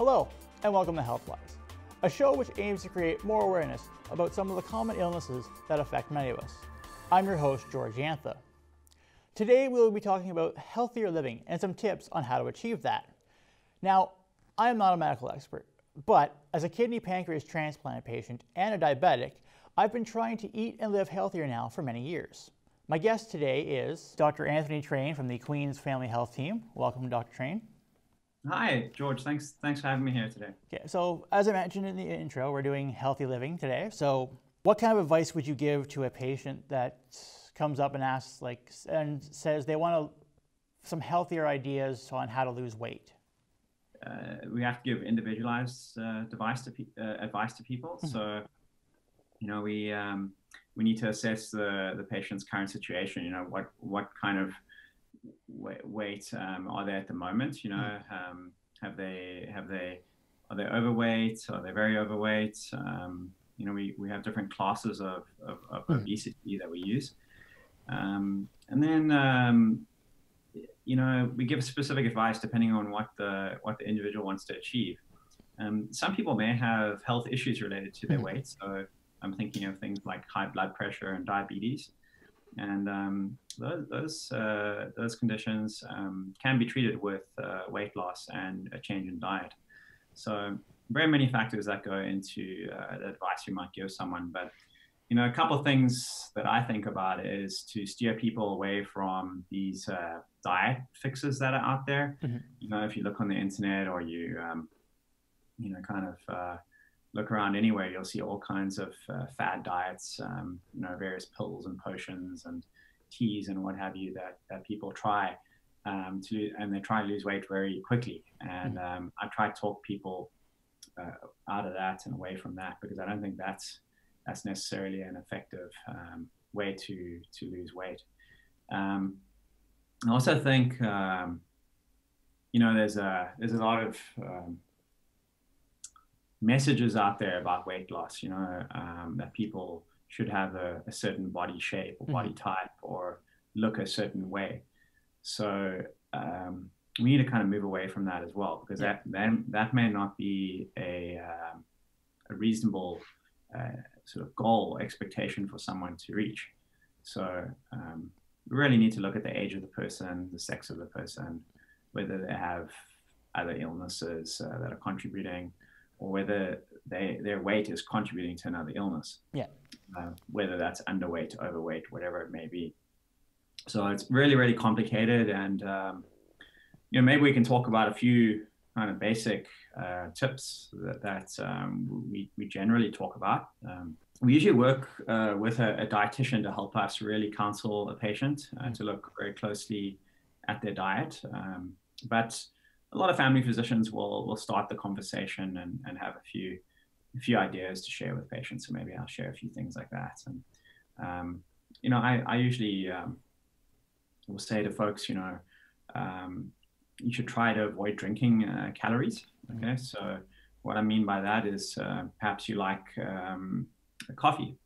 Hello, and welcome to HealthWise, a show which aims to create more awareness about some of the common illnesses that affect many of us. I'm your host, George Yantha. Today we will be talking about healthier living and some tips on how to achieve that. Now, I am not a medical expert, but as a kidney pancreas transplant patient and a diabetic, I've been trying to eat and live healthier now for many years. My guest today is Dr. Anthony Train from the Queen's Family Health Team. Welcome, Dr. Train. Hi, George. Thanks for having me here today. Okay, so as I mentioned in the intro, we're doing healthy living today. So what kind of advice would you give to a patient that comes up and asks, and says they want some healthier ideas on how to lose weight? We have to give individualized advice to people. Mm-hmm. So, we need to assess the patient's current situation. You know, what kind of weight are they at the moment? Are they overweight? Are they very overweight? We have different classes of obesity that we use, and then we give specific advice depending on what the individual wants to achieve. Some people may have health issues related to their weight, so I'm thinking of things like high blood pressure and diabetes. And those conditions can be treated with weight loss and a change in diet. So very many factors that go into the advice you might give someone. But a couple of things that I think about is to steer people away from these diet fixes that are out there. Mm-hmm. If you look on the internet or you look around anywhere, you'll see all kinds of fad diets, various pills and potions and teas and what have you that people try and they try to lose weight very quickly. And I try to talk people out of that and away from that, because I don't think that's necessarily an effective way to lose weight. I also think there's a lot of messages out there about weight loss, that people should have a certain body shape or body type or look a certain way. So we need to kind of move away from that as well, because that may not be a reasonable sort of goal expectation for someone to reach. So we really need to look at the age of the person, the sex of the person, whether they have other illnesses that are contributing, or whether their weight is contributing to another illness. Yeah. Whether that's underweight, overweight, whatever it may be. So it's really, really complicated. And, maybe we can talk about a few kind of basic tips that we generally talk about. We usually work with a dietitian to help us really counsel a patient to look very closely at their diet. But a lot of family physicians will start the conversation and have a few ideas to share with patients. So maybe I'll share a few things like that. And, I usually will say to folks, you should try to avoid drinking calories. Okay. So what I mean by that is perhaps you like coffee.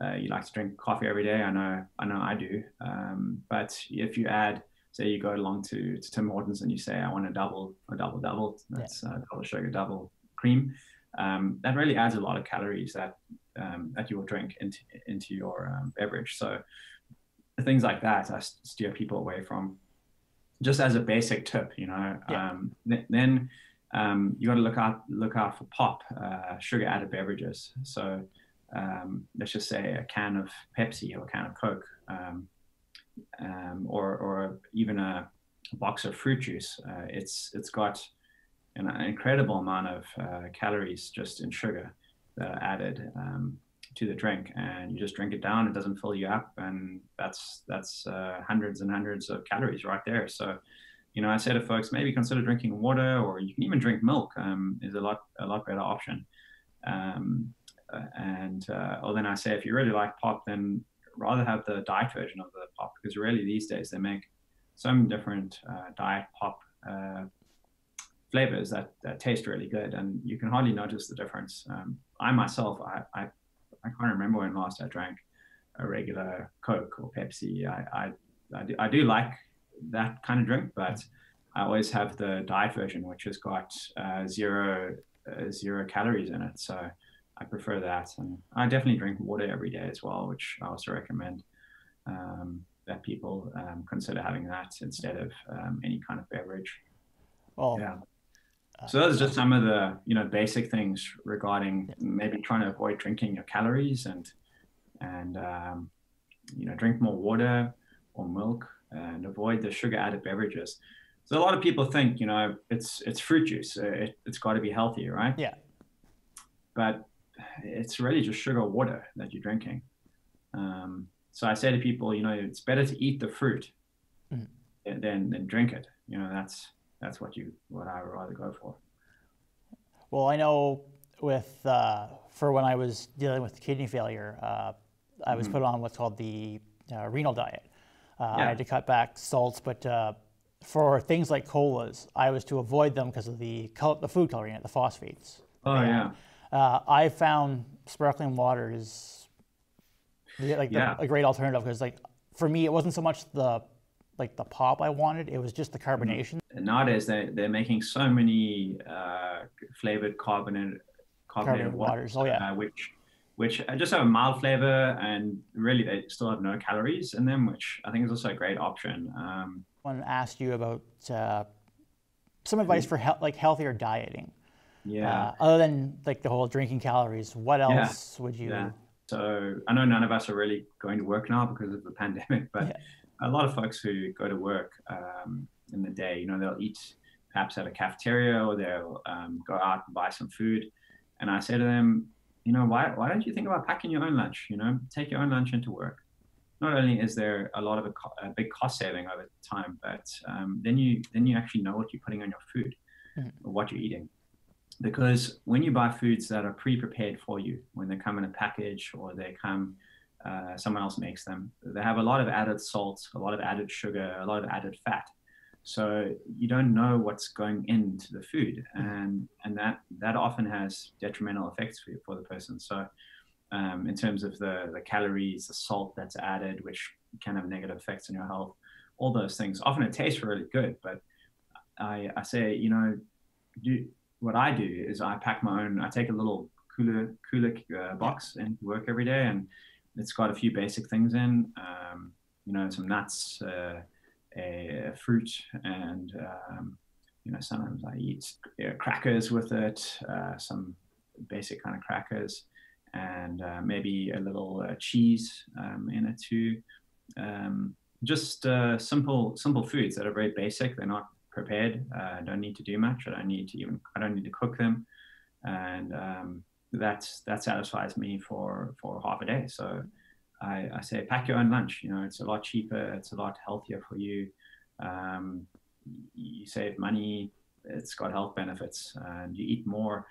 You like to drink coffee every day. I know I do. But if you add, say you go along to Tim Hortons and you say, I want a double, that's double sugar, double cream. That really adds a lot of calories that you will drink into your beverage. So things like that, I steer people away from, just as a basic tip. Then you got to look out for POP, sugar added beverages. So let's just say a can of Pepsi or a can of Coke. Or even a box of fruit juice. It's got an incredible amount of calories just in sugar that are added to the drink, and you just drink it down. It doesn't fill you up, and that's hundreds and hundreds of calories right there. So, I say to folks, maybe consider drinking water, or you can even drink milk. Is a lot better option. Or then I say, if you really like pop, then rather have the diet version of the pop, because really these days they make so many different diet pop flavors that taste really good, and you can hardly notice the difference. I myself, I can't remember when last I drank a regular Coke or Pepsi. I do like that kind of drink, but I always have the diet version, which has got zero calories in it. So I prefer that. And I definitely drink water every day as well, which I also recommend that people consider having that instead of any kind of beverage. Well, yeah. So those are just some of the basic things regarding maybe trying to avoid drinking your calories and drink more water or milk and avoid the sugar added beverages. So a lot of people think it's fruit juice. It's got to be healthy, right? Yeah. But it's really just sugar or water that you're drinking. So I say to people, it's better to eat the fruit than drink it. That's what I would rather go for. Well, I know for when I was dealing with kidney failure, I was put on what's called the renal diet. I had to cut back salts, but for things like colas, I was to avoid them because of the food coloring in it, the phosphates. Oh, yeah. I found sparkling water is a great alternative because, for me, it wasn't so much the pop I wanted; it was just the carbonation. And nowadays, they're making so many flavored carbonated waters. Oh yeah. Which just have a mild flavor, and really they still have no calories in them, which I think is also a great option. Someone asked you about some advice for healthier dieting. Yeah. Other than the whole drinking calories, what else would you? Yeah. So I know none of us are really going to work now because of the pandemic, but a lot of folks who go to work in the day, they'll eat perhaps at a cafeteria or they'll go out and buy some food. And I say to them, why don't you think about packing your own lunch? Take your own lunch into work. Not only is there a lot of a big cost saving over time, but then you actually know what you're putting on your food or what you're eating. Because when you buy foods that are pre-prepared for you, when they come in a package or they come, someone else makes them, they have a lot of added salt, a lot of added sugar, a lot of added fat. So you don't know what's going into the food, and that often has detrimental effects for the person. So in terms of the calories, the salt that's added, which can have negative effects on your health, all those things. Often it tastes really good, but I say, what I do is I pack my own. I take a little cooler box into work every day, and it's got a few basic things in, some nuts, a fruit, and sometimes I eat crackers with it, some basic kind of crackers, and maybe a little cheese in it too. Just simple foods that are very basic. They're not prepared. I don't need to do much. I don't need to cook them, and that satisfies me for half a day. So I say pack your own lunch. It's a lot cheaper. It's a lot healthier for you. You save money. It's got health benefits, and you eat more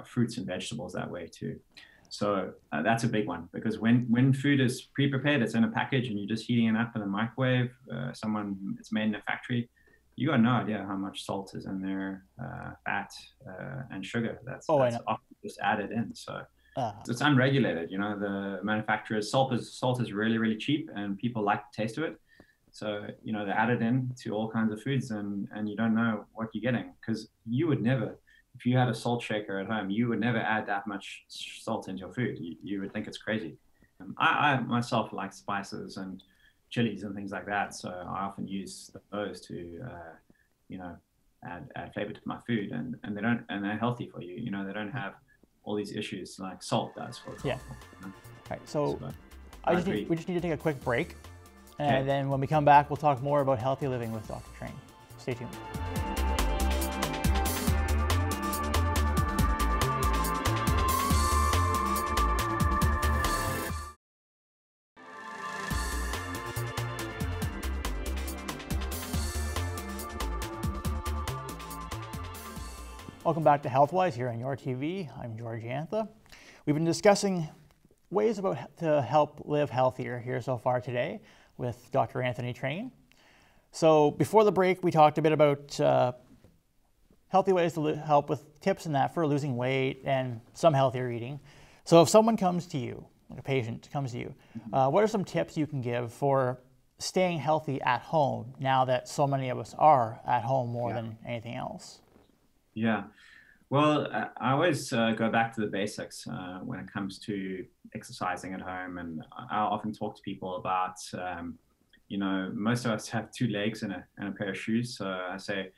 fruits and vegetables that way too. So that's a big one, because when food is pre-prepared, it's in a package, and you're just heating it up in a microwave. It's made in a factory. You got no idea how much salt is in there, fat and sugar. That's often just added in. So it's unregulated. The manufacturers salt is really, really cheap, and people like the taste of it. So they add it in to all kinds of foods, and you don't know what you're getting, because you would never, if you had a salt shaker at home, you would never add that much salt into your food. You would think it's crazy. I myself like spices and chilies and things like that, so I often use those to add flavor to my food, and they're healthy for you. They don't have all these issues like salt does, for example. Yeah. All right. So we just need to take a quick break, and then when we come back, we'll talk more about healthy living with Dr. Train. Stay tuned. Welcome back to Healthwise here on Your TV. I'm George Yantha. We've been discussing ways to help live healthier here so far today with Dr. Anthony Train. So before the break, we talked a bit about healthy ways to help with tips and that for losing weight and some healthier eating. So if someone comes to you, like a patient comes to you, what are some tips you can give for staying healthy at home now that so many of us are at home more than anything else? Yeah. Well, I always go back to the basics when it comes to exercising at home. And I often talk to people about, most of us have two legs and a pair of shoes. So I say,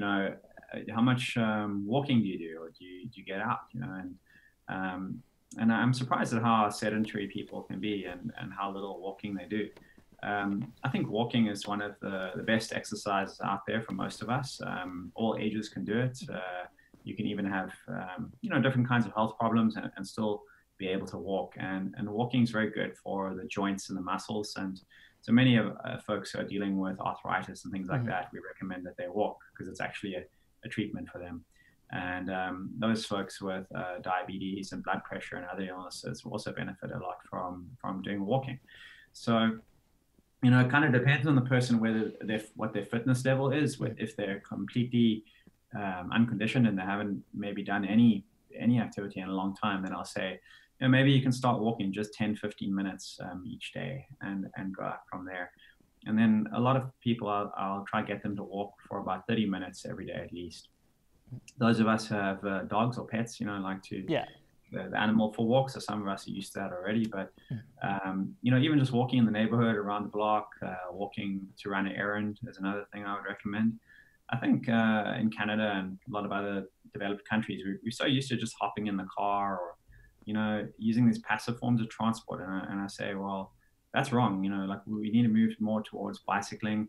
how much walking do you do, or do you get out? And I'm surprised at how sedentary people can be and how little walking they do. I think walking is one of the best exercises out there for most of us. All ages can do it. You can even have, different kinds of health problems and still be able to walk. And walking is very good for the joints and the muscles. And so many of folks who are dealing with arthritis and things like that, we recommend that they walk because it's actually a treatment for them. And those folks with diabetes and blood pressure and other illnesses also benefit a lot from doing walking. So, it kind of depends on the person whether what their fitness level is. If they're completely unconditioned and they haven't maybe done any activity in a long time, then I'll say, maybe you can start walking just 10-15 minutes each day and go up from there. And then a lot of people, I'll try to get them to walk for about 30 minutes every day at least. Those of us who have dogs or pets, like to the animal for walks, so some of us are used to that already. But even just walking in the neighborhood, around the block, walking to run an errand is another thing I would recommend. I think in Canada and a lot of other developed countries, we're so used to just hopping in the car or using these passive forms of transport. And I say, well, that's wrong. We need to move more towards bicycling,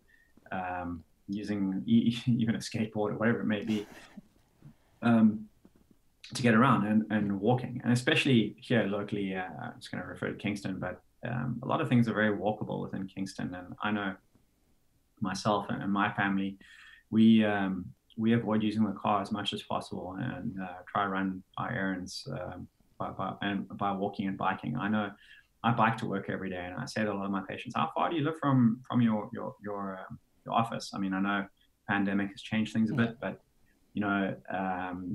using even a skateboard or whatever it may be, to get around and walking. And especially here locally, I'm just going to refer to Kingston, but a lot of things are very walkable within Kingston. And I know myself and my family, we avoid using the car as much as possible and try to run our errands by walking and biking. I know I bike to work every day, and I say to a lot of my patients, how far do you live from your office? I mean, I know pandemic has changed things a bit, but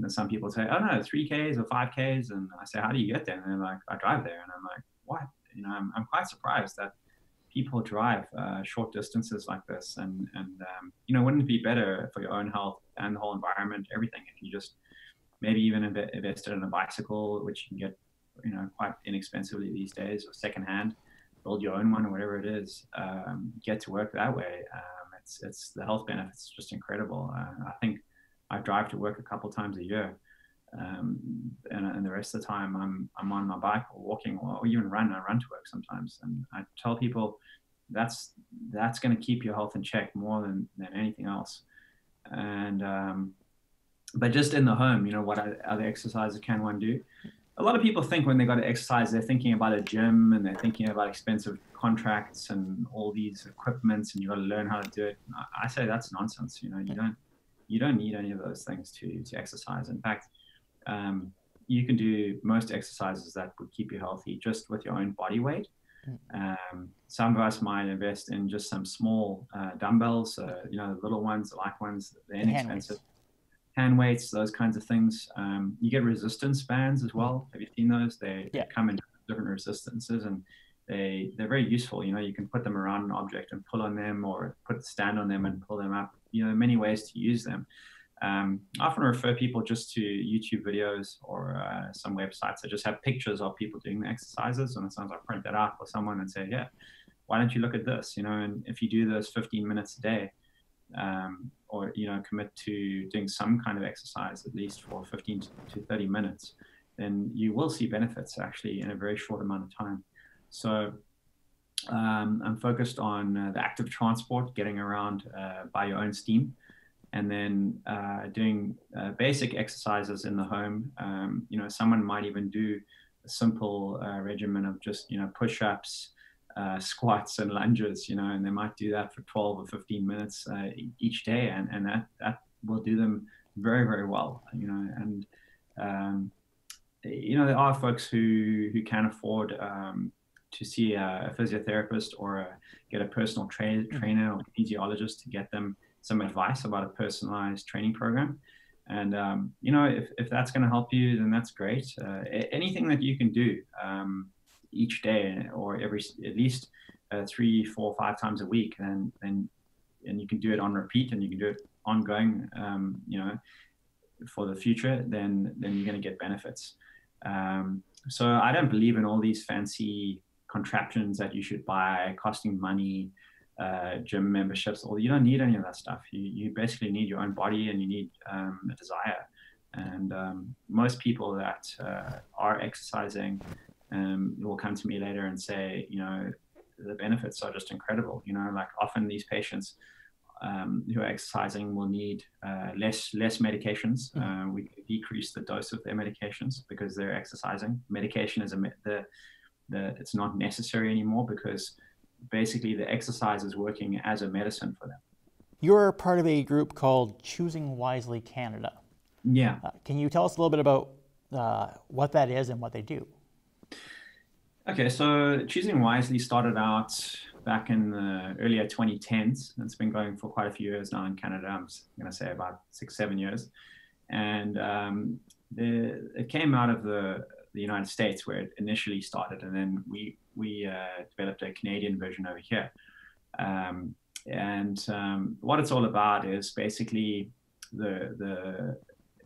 some people say, oh no, 3Ks or 5Ks. And I say, how do you get there? And they're like, I drive there. And I'm like, what? I'm quite surprised that people drive short distances like this. And wouldn't it be better for your own health and the whole environment, everything, if you just maybe even invested in a bicycle, which you can get, quite inexpensively these days, or secondhand, build your own one or whatever it is, get to work that way. It's the health benefits just incredible. I think I drive to work a couple times a year, and the rest of the time I'm on my bike or walking or even run. I run to work sometimes, and I tell people that's going to keep your health in check more than anything else. And but just in the home, what other exercises can one do? A lot of people think when they go to exercise, they're thinking about a gym and they're thinking about expensive contracts and all these equipments, and you got to learn how to do it. I say that's nonsense. You don't need any of those things to exercise. In fact, you can do most exercises that would keep you healthy just with your own body weight. Some of us might invest in just some small dumbbells, the little ones, the light ones, they're inexpensive. Hand weights, those kinds of things. You get resistance bands as well. Have you seen those? They come in different resistances, and they're very useful. You can put them around an object and pull on them, or put a stand on them and pull them up. Many ways to use them. I often refer people just to YouTube videos or some websites that just have pictures of people doing the exercises, and sometimes I print that out for someone and say, why don't you look at this? And if you do this 15 minutes a day, or commit to doing some kind of exercise at least for 15 to 30 minutes, then you will see benefits actually in a very short amount of time. So I'm focused on the active transport, getting around by your own steam, and then doing basic exercises in the home. Someone might even do a simple regimen of just push-ups, squats and lunges, and they might do that for 12 or 15 minutes each day, and that will do them very, very well. And there are folks who can afford to see a physiotherapist or get a personal trainer or physiologist to get them some advice about a personalized training program. And if that's going to help you, then that's great. Anything that you can do each day or at least 3, 4, 5 times a week, and you can do it on repeat, and you can do it ongoing, for the future, then you're going to get benefits. So I don't believe in all these fancy contraptions that you should buy, costing money, gym memberships. Or you don't need any of that stuff. You basically need your own body, and you need a desire. And most people that are exercising will come to me later and say, the benefits are just incredible. Like often these patients who are exercising will need less medications. We decrease the dose of their medications because they're exercising. Medication is it's not necessary anymore, because basically the exercise is working as a medicine for them. You're part of a group called Choosing Wisely Canada. Yeah. Can you tell us a little bit about what that is and what they do? Okay, so Choosing Wisely started out back in the earlier 2010s. It's been going for quite a few years now in Canada. I'm going to say about 6-7 years. And it came out of the United States, where it initially started, and then we developed a Canadian version over here. What it's all about is basically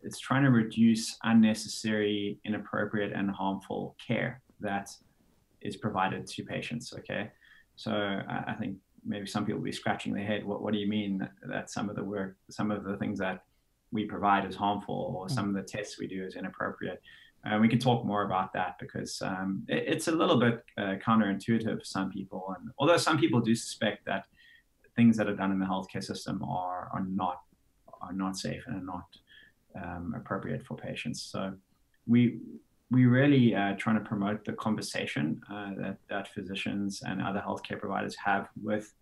it's trying to reduce unnecessary, inappropriate, and harmful care that is provided to patients. Okay, so I think maybe some people will be scratching their head. What do you mean that some of the things that we provide is harmful, or some of the tests we do is inappropriate? We can talk more about that, because it's a little bit counterintuitive for some people. And although some people do suspect that things that are done in the healthcare system are not safe and are not appropriate for patients. So we really trying to promote the conversation that physicians and other healthcare providers have with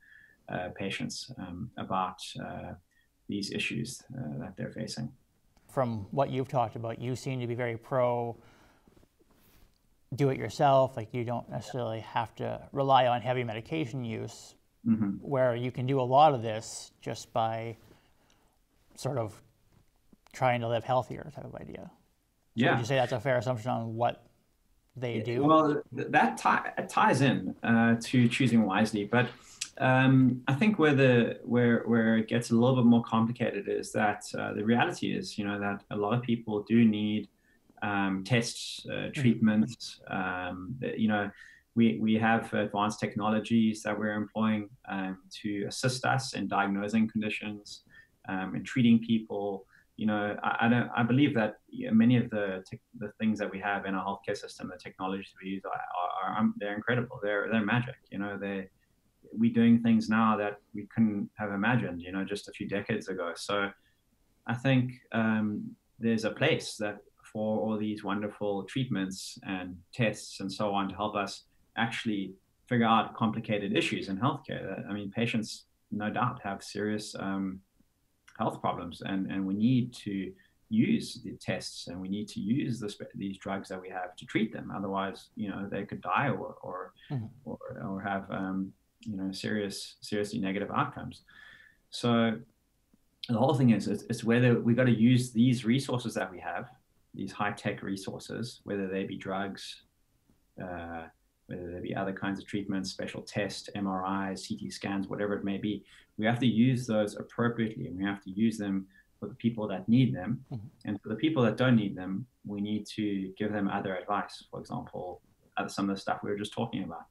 patients about these issues that they're facing. From what you've talked about, you seem to be very pro do it yourself. Like, you don't necessarily have to rely on heavy medication use, where you can do a lot of this just by sort of trying to live healthier type of idea. So would you say that's a fair assumption on what they do? Well, that ties in to Choosing Wisely, but I think where it gets a little bit more complicated is that the reality is, that a lot of people do need tests, treatments. We have advanced technologies that we're employing to assist us in diagnosing conditions, and treating people. I believe that many of the things that we have in our healthcare system, the technologies we use, they're incredible. They're magic. We're doing things now that we couldn't have imagined, just a few decades ago. So I think there's a place that for all these wonderful treatments and tests and so on to help us actually figure out complicated issues in healthcare. I mean, patients no doubt have serious health problems, and we need to use the tests, and we need to use these drugs that we have to treat them. Otherwise, they could die or have seriously negative outcomes. So the whole thing is, it's whether we got to use these resources that we have, these high-tech resources, whether they be drugs, whether there be other kinds of treatments, special tests, MRIs, CT scans, whatever it may be. We have to use those appropriately, and we have to use them for the people that need them. And for the people that don't need them, we need to give them other advice. For example, some of the stuff we were just talking about.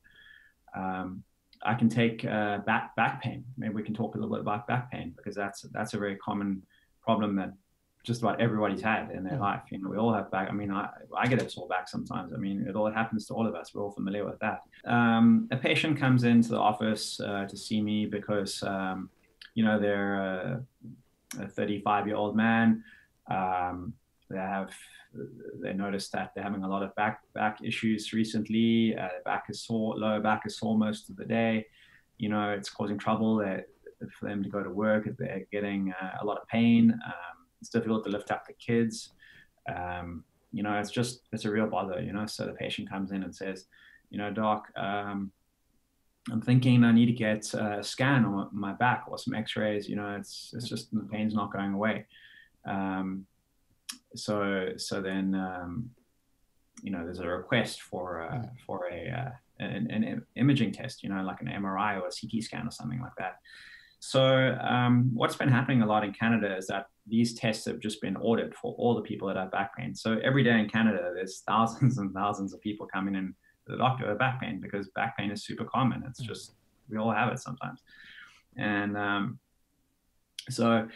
I can take back pain. Maybe we can talk a little bit about back pain, because that's a very common problem that just about everybody's had in their life. We all have back. I mean, I get a sore back sometimes. I mean, it all happens to all of us. We're all familiar with that. A patient comes into the office to see me because, they're a 35-year-old man. They noticed that they're having a lot of back issues recently. Back is sore, lower back is sore most of the day. It's causing trouble for them to go to work. They're getting a lot of pain. It's difficult to lift up the kids. It's a real bother, So the patient comes in and says, Doc, I'm thinking I need to get a scan on my back or some x-rays. It's just the pain's not going away. So then, there's a request for an imaging test, like an MRI or a CT scan or something like that. So what's been happening a lot in Canada is that these tests have just been ordered for all the people that have back pain. So every day in Canada, there's thousands and thousands of people coming in to the doctor with back pain, because back pain is super common. It's just, we all have it sometimes. And so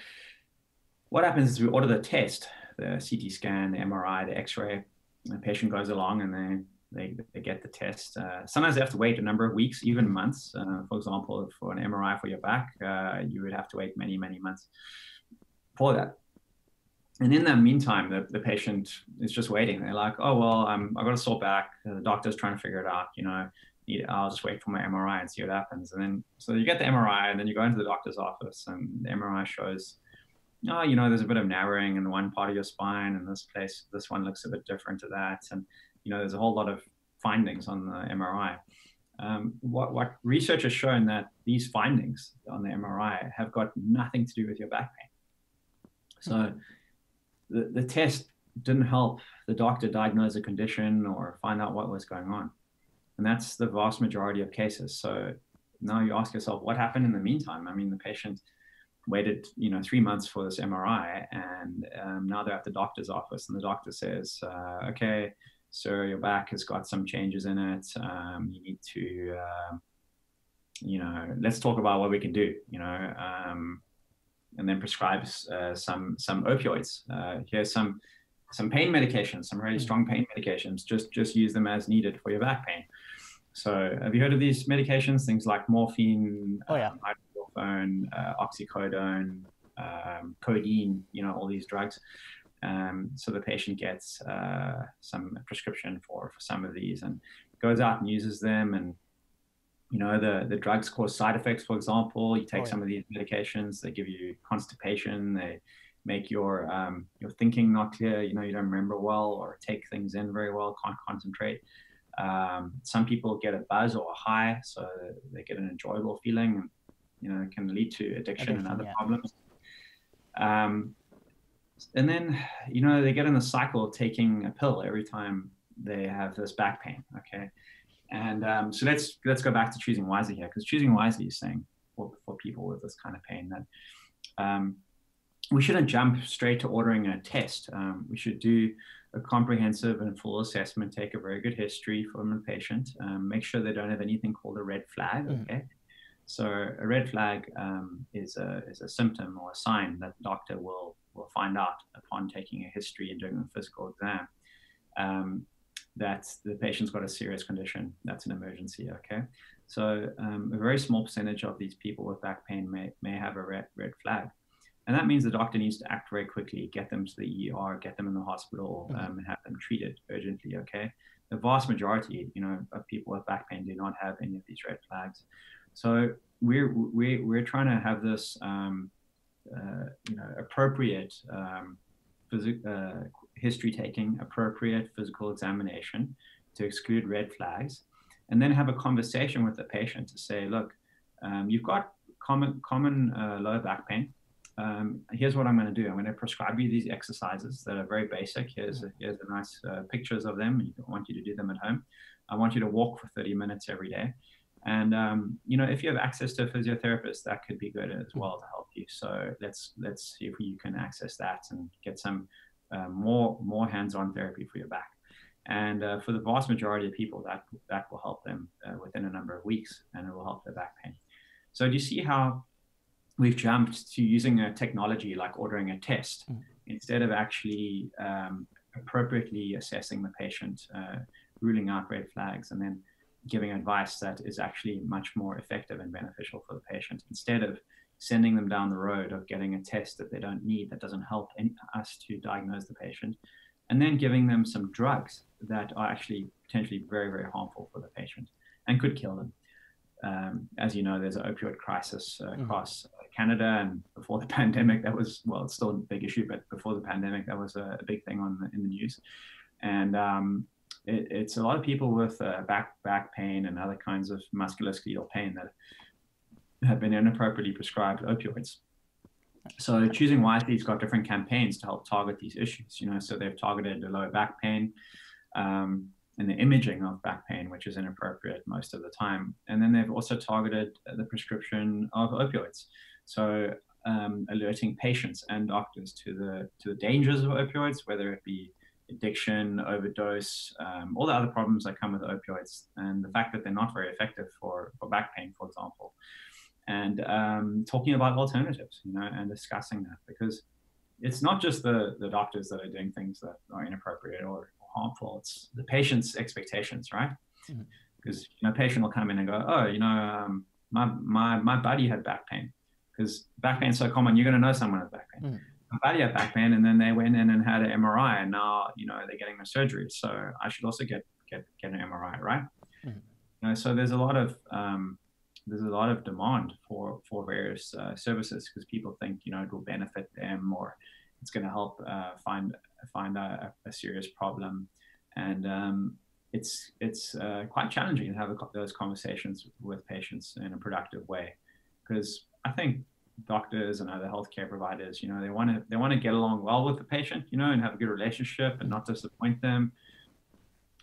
what happens is we order the test, the CT scan, the MRI, the X-ray. The patient goes along and they get the test. Sometimes they have to wait a number of weeks, even months. For example, for an MRI for your back, you would have to wait many, many months for that. And in that meantime, the patient is just waiting. They're like, oh, well, I've got a sore back. The doctor's trying to figure it out. I'll just wait for my MRI and see what happens. And then, so you get the MRI, and then you go into the doctor's office, and the MRI shows, there's a bit of narrowing in one part of your spine, and this one looks a bit different to that. And, there's a whole lot of findings on the MRI. What research has shown that these findings on the MRI have got nothing to do with your back pain. So the test didn't help the doctor diagnose a condition or find out what was going on. And that's the vast majority of cases. So now you ask yourself, what happened in the meantime? I mean, the patient waited, 3 months for this MRI, and now they're at the doctor's office, and the doctor says, okay, sir, your back has got some changes in it. You need to, let's talk about what we can do, and then prescribes some opioids. Here's some pain medications, some really strong pain medications. Just use them as needed for your back pain. So have you heard of these medications? Things like morphine, hydrochloroquine, oxycodone, codeine, all these drugs. So the patient gets some prescription for some of these and goes out and uses them. And, the drugs cause side effects. For example, you take some of these medications, they give you constipation, they make your thinking not clear, you don't remember well or take things in very well, can't concentrate. Some people get a buzz or a high, so they get an enjoyable feeling, and, it can lead to addiction and other problems. And then, they get in a cycle of taking a pill every time they have this back pain. Okay. And so let's go back to choosing wisely here, because choosing wisely is saying for people with this kind of pain that we shouldn't jump straight to ordering a test. We should do a comprehensive and full assessment, take a very good history from the patient, make sure they don't have anything called a red flag. Okay. So a red flag is a symptom or a sign that the doctor will find out upon taking a history and doing a physical exam, that the patient's got a serious condition. That's an emergency. Okay. So a very small percentage of these people with back pain may have a red flag. And that means the doctor needs to act very quickly, get them to the ER, get them in the hospital, and have them treated urgently. Okay. The vast majority, of people with back pain do not have any of these red flags. So we're trying to have this, appropriate history taking, appropriate physical examination to exclude red flags, and then have a conversation with the patient to say, look, you've got common lower back pain. Here's what I'm going to do. I'm going to prescribe you these exercises that are very basic. Here's the nice pictures of them. I want you to do them at home. I want you to walk for 30 minutes every day. And, if you have access to a physiotherapist, that could be good as well to help you. So let's see if you can access that and get some more hands-on therapy for your back. And for the vast majority of people, that will help them within a number of weeks, and it will help their back pain. So do you see how we've jumped to using a technology like ordering a test instead of actually appropriately assessing the patient, ruling out red flags, and then giving advice that is actually much more effective and beneficial for the patient, instead of sending them down the road of getting a test that they don't need, that doesn't help us to diagnose the patient, and then giving them some drugs that are actually potentially very, very harmful for the patient and could kill them. As you know, there's an opioid crisis across Canada, and before the pandemic, that was, well, it's still a big issue, but before the pandemic, that was a big thing in the news. And it's a lot of people with back pain and other kinds of musculoskeletal pain that have been inappropriately prescribed opioids. So Choosing Wisely's got different campaigns to help target these issues. So they've targeted the lower back pain. and the imaging of back pain, which is inappropriate most of the time. And then they've also targeted the prescription of opioids. So alerting patients and doctors to the dangers of opioids, whether it be addiction, overdose, all the other problems that come with opioids, and the fact that they're not very effective for back pain, for example. And talking about alternatives, and discussing that, because it's not just the doctors that are doing things that are inappropriate or harmful. It's the patient's expectations, right? Because a patient will come in and go, oh, my buddy had back pain, because back pain is so common. You're going to know someone with back pain. My buddy had back pain, and then they went in and had an MRI, and now they're getting their surgery. So I should also get an MRI, right? So there's a lot of demand for various services, because people think it will benefit them, or it's going to help find a serious problem. And it's quite challenging to have those conversations with patients in a productive way, because I think doctors and other healthcare providers, they want to get along well with the patient, and have a good relationship and not disappoint them.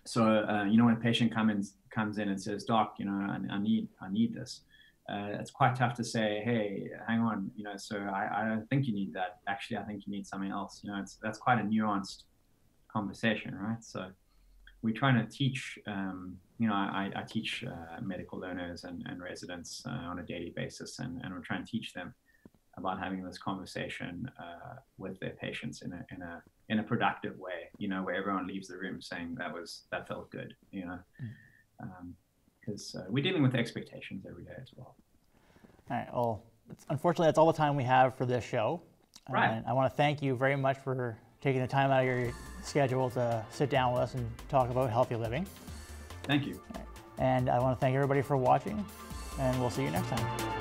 So when a patient comes in and says, "Doc, I need this," it's quite tough to say, "Hey, hang on, so I don't think you need that. Actually, I think you need something else." That's quite a nuanced conversation, right? So we're trying to teach. I teach medical learners and residents on a daily basis, and we're trying to teach them about having this conversation with their patients in a productive way, where everyone leaves the room saying that felt good, because we're dealing with expectations every day as well. All right. Well, unfortunately, that's all the time we have for this show. Right. And I want to thank you very much for taking the time out of your schedule to sit down with us and talk about healthy living. Thank you. And I want to thank everybody for watching, and we'll see you next time.